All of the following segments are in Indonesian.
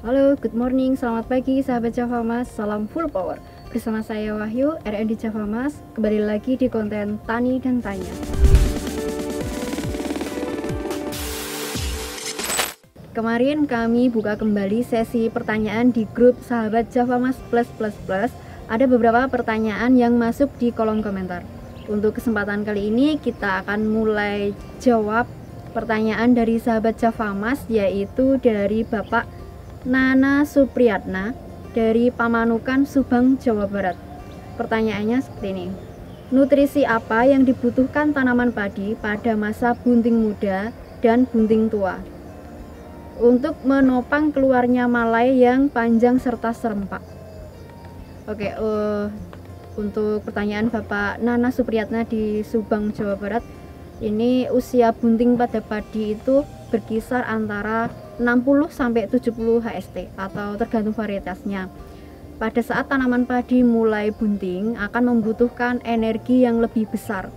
Halo, good morning, selamat pagi sahabat Java Mas, salam full power. Bersama saya Wahyu, RND Java Mas, kembali lagi di konten Tani dan Tanya. Kemarin kami buka kembali sesi pertanyaan di grup sahabat Java Mas Plus. Ada beberapa pertanyaan yang masuk di kolom komentar. Untuk kesempatan kali ini kita akan mulai jawab pertanyaan dari sahabat Java Mas, yaitu dari Bapak Nana Supriyatna dari Pamanukan, Subang, Jawa Barat. Pertanyaannya seperti ini. Nutrisi apa yang dibutuhkan tanaman padi pada masa bunting muda dan bunting tua untuk menopang keluarnya malai yang panjang serta serempak? Oke, untuk pertanyaan Bapak Nana Supriyatna di Subang, Jawa Barat, ini usia bunting pada padi itu berkisar antara 60 sampai 70 HST atau tergantung varietasnya. Pada saat tanaman padi mulai bunting akan membutuhkan energi yang lebih besar.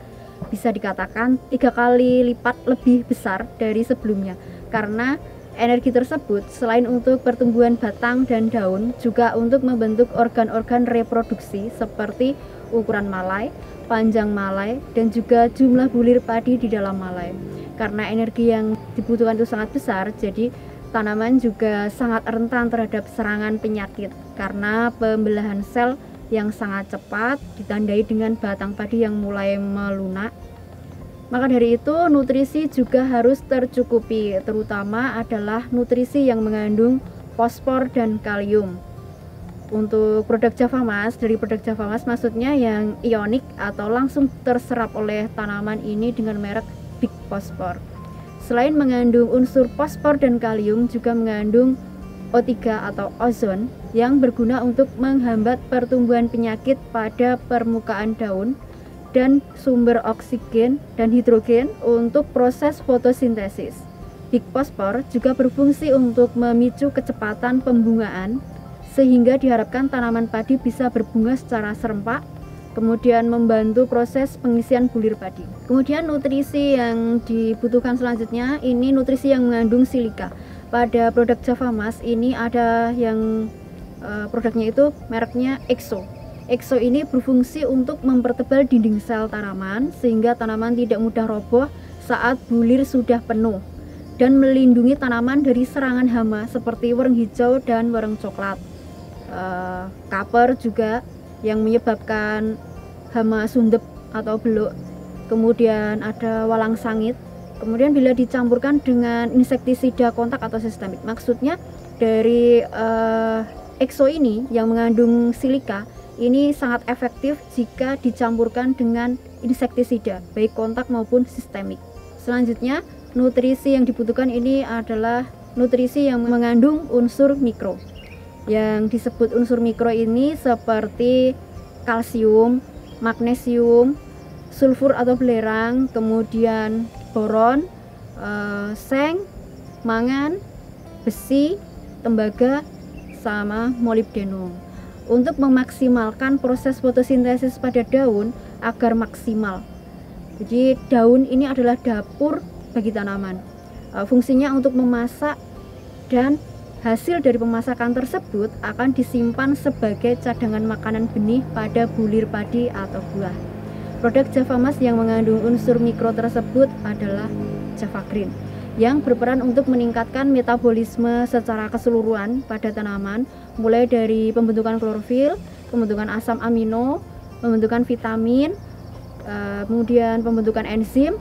Bisa dikatakan 3 kali lipat lebih besar dari sebelumnya. Karena energi tersebut selain untuk pertumbuhan batang dan daun, juga untuk membentuk organ-organ reproduksi seperti ukuran malai, panjang malai, dan juga jumlah bulir padi di dalam malai. Karena energi yang dibutuhkan itu sangat besar, jadi tanaman juga sangat rentan terhadap serangan penyakit karena pembelahan sel yang sangat cepat ditandai dengan batang padi yang mulai melunak. Maka dari itu nutrisi juga harus tercukupi, terutama adalah nutrisi yang mengandung fosfor dan kalium. Untuk produk Java Mas, dari produk Java Mas maksudnya yang ionik atau langsung terserap oleh tanaman ini dengan merek Big Phosphor. Selain mengandung unsur fosfor dan kalium, juga mengandung O3 atau ozon yang berguna untuk menghambat pertumbuhan penyakit pada permukaan daun dan sumber oksigen dan hidrogen untuk proses fotosintesis. Big Phosphor juga berfungsi untuk memicu kecepatan pembungaan sehingga diharapkan tanaman padi bisa berbunga secara serempak, kemudian membantu proses pengisian bulir padi. Kemudian nutrisi yang dibutuhkan selanjutnya ini nutrisi yang mengandung silika. Pada produk Java Mas ini ada yang produknya itu mereknya EXO. EXO ini berfungsi untuk mempertebal dinding sel tanaman sehingga tanaman tidak mudah roboh saat bulir sudah penuh dan melindungi tanaman dari serangan hama seperti wereng hijau dan wereng coklat. Kaper juga yang menyebabkan hama sundep atau beluk, kemudian ada walang sangit. Kemudian bila dicampurkan dengan insektisida kontak atau sistemik, maksudnya dari EXO ini yang mengandung silika ini sangat efektif jika dicampurkan dengan insektisida baik kontak maupun sistemik. Selanjutnya nutrisi yang dibutuhkan ini adalah nutrisi yang mengandung unsur mikro. Yang disebut unsur mikro ini seperti kalsium, magnesium, sulfur atau belerang, kemudian boron, seng, mangan, besi, tembaga, sama molibdenum. Untuk memaksimalkan proses fotosintesis pada daun agar maksimal. Jadi daun ini adalah dapur bagi tanaman. Fungsinya untuk memasak, dan hasil dari pemasakan tersebut akan disimpan sebagai cadangan makanan benih pada bulir padi atau buah. Produk Java Mas yang mengandung unsur mikro tersebut adalah Java Green, yang berperan untuk meningkatkan metabolisme secara keseluruhan pada tanaman, mulai dari pembentukan klorofil, pembentukan asam amino, pembentukan vitamin, kemudian pembentukan enzim,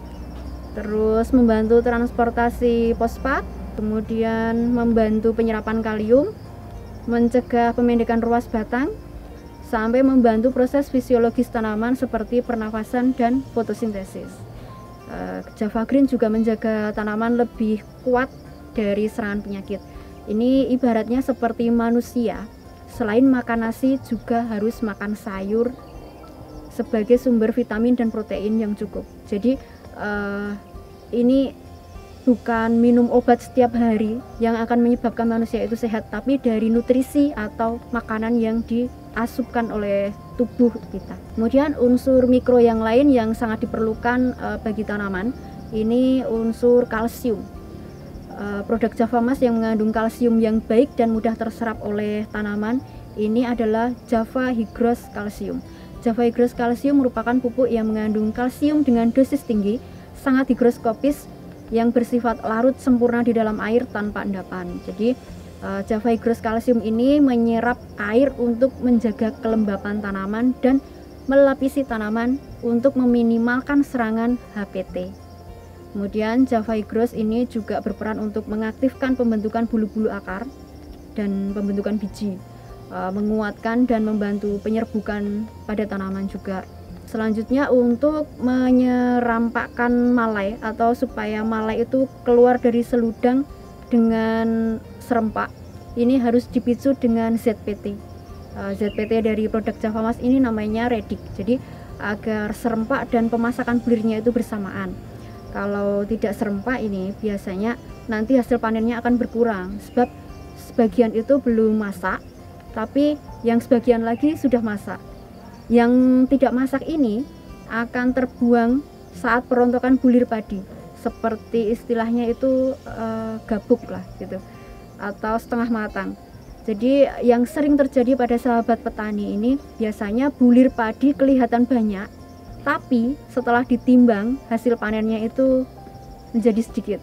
terus membantu transportasi fosfat, kemudian membantu penyerapan kalium, mencegah pemendekan ruas batang, sampai membantu proses fisiologis tanaman seperti pernafasan dan fotosintesis. Java Green juga menjaga tanaman lebih kuat dari serangan penyakit. Ini ibaratnya seperti manusia, selain makan nasi juga harus makan sayur sebagai sumber vitamin dan protein yang cukup. Jadi ini bukan minum obat setiap hari yang akan menyebabkan manusia itu sehat, tapi dari nutrisi atau makanan yang diasupkan oleh tubuh kita. Kemudian unsur mikro yang lain yang sangat diperlukan bagi tanaman ini unsur kalsium. produk Java Mas yang mengandung kalsium yang baik dan mudah terserap oleh tanaman ini adalah Java Higros Calcium. Java Higros Calcium merupakan pupuk yang mengandung kalsium dengan dosis tinggi, sangat higroskopis, yang bersifat larut sempurna di dalam air tanpa endapan. Jadi Java Higros Calcium ini menyerap air untuk menjaga kelembapan tanaman dan melapisi tanaman untuk meminimalkan serangan HPT. Kemudian Java Higros ini juga berperan untuk mengaktifkan pembentukan bulu-bulu akar dan pembentukan biji, menguatkan dan membantu penyerbukan pada tanaman juga. Selanjutnya untuk menyerampakkan malai atau supaya malai itu keluar dari seludang dengan serempak, ini harus dipicu dengan ZPT. ZPT dari produk Java Mas ini namanya Redik. Jadi agar serempak dan pemasakan bulirnya itu bersamaan. Kalau tidak serempak ini biasanya nanti hasil panennya akan berkurang sebab sebagian itu belum masak, tapi yang sebagian lagi sudah masak. Yang tidak masak ini akan terbuang saat perontokan bulir padi, seperti istilahnya itu gabuk lah gitu, atau setengah matang. Jadi yang sering terjadi pada sahabat petani ini biasanya bulir padi kelihatan banyak, tapi setelah ditimbang hasil panennya itu menjadi sedikit.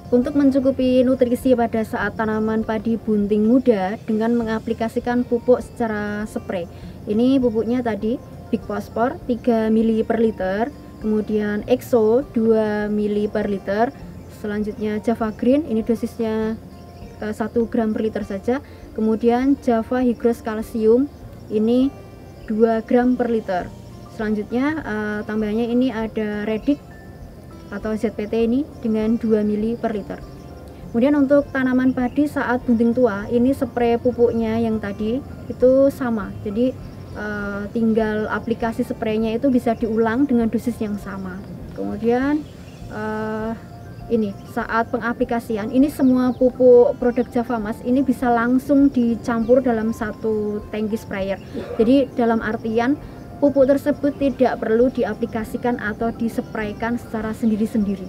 Untuk mencukupi nutrisi pada saat tanaman padi bunting muda dengan mengaplikasikan pupuk secara spray. Ini pupuknya tadi Big Phosphor 3 ml per liter, kemudian Exo 2 ml per liter, selanjutnya Java Green, ini dosisnya 1 gram per liter saja, kemudian Java Higros Calcium ini 2 gram per liter. Selanjutnya tambahannya ini ada Redik atau ZPT ini dengan 2 ml per liter. Kemudian untuk tanaman padi saat bunting tua, ini spray pupuknya yang tadi itu sama. Jadi tinggal aplikasi spraynya itu bisa diulang dengan dosis yang sama. Kemudian ini saat pengaplikasian, ini semua pupuk produk Java Mas ini bisa langsung dicampur dalam satu tangki sprayer. Jadi dalam artian pupuk tersebut tidak perlu diaplikasikan atau dispraykan secara sendiri-sendiri.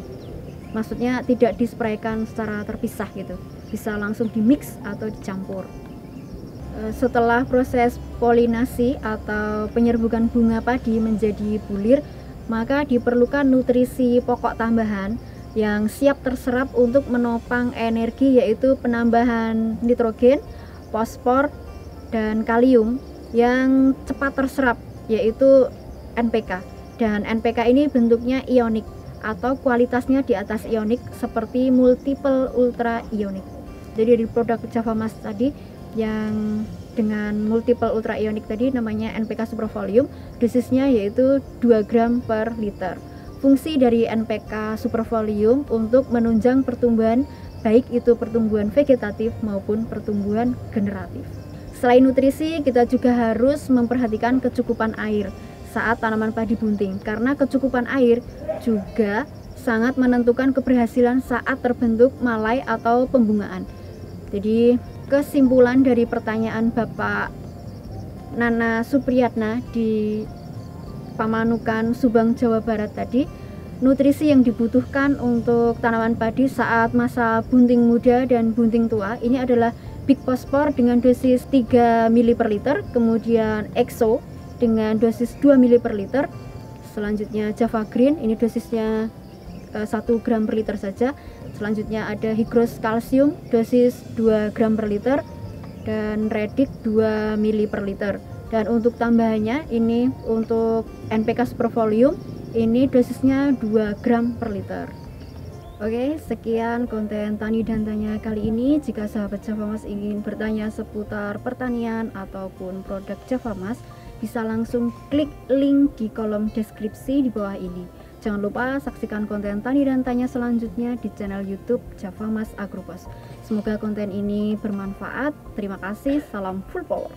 Maksudnya tidak dispraykan secara terpisah gitu. Bisa langsung dimix atau dicampur. Setelah proses polinasi atau penyerbukan bunga padi menjadi bulir, maka diperlukan nutrisi pokok tambahan yang siap terserap untuk menopang energi, yaitu penambahan nitrogen, fosfor, dan kalium yang cepat terserap, yaitu NPK. Dan NPK ini bentuknya ionik atau kualitasnya di atas ionik seperti multiple ultra ionik. Jadi dari produk Java Mas tadi yang dengan multiple ultra ionik tadi namanya NPK Supervolume, dosisnya yaitu 2 gram per liter. Fungsi dari NPK Supervolume untuk menunjang pertumbuhan, baik itu pertumbuhan vegetatif maupun pertumbuhan generatif. Selain nutrisi, kita juga harus memperhatikan kecukupan air saat tanaman padi bunting, karena kecukupan air juga sangat menentukan keberhasilan saat terbentuk malai atau pembungaan. Jadi kesimpulan dari pertanyaan Bapak Nana Supriyatna di Pamanukan, Subang, Jawa Barat tadi, nutrisi yang dibutuhkan untuk tanaman padi saat masa bunting muda dan bunting tua ini adalah Big Phosphor dengan dosis 3 ml per liter, kemudian Exo dengan dosis 2 ml per liter, selanjutnya Java Green, ini dosisnya 1 gram per liter saja, selanjutnya ada Higros Calcium dosis 2 gram per liter, dan Redik 2 ml per liter. Dan untuk tambahannya ini untuk NPK Supervolume ini dosisnya 2 gram per liter. Oke, sekian konten Tani dan Tanya kali ini. Jika sahabat Java Mas ingin bertanya seputar pertanian ataupun produk Java Mas, bisa langsung klik link di kolom deskripsi di bawah ini. Jangan lupa saksikan konten Tani dan Tanya selanjutnya di channel YouTube Java Mas Agrupos. Semoga konten ini bermanfaat. Terima kasih, salam full power.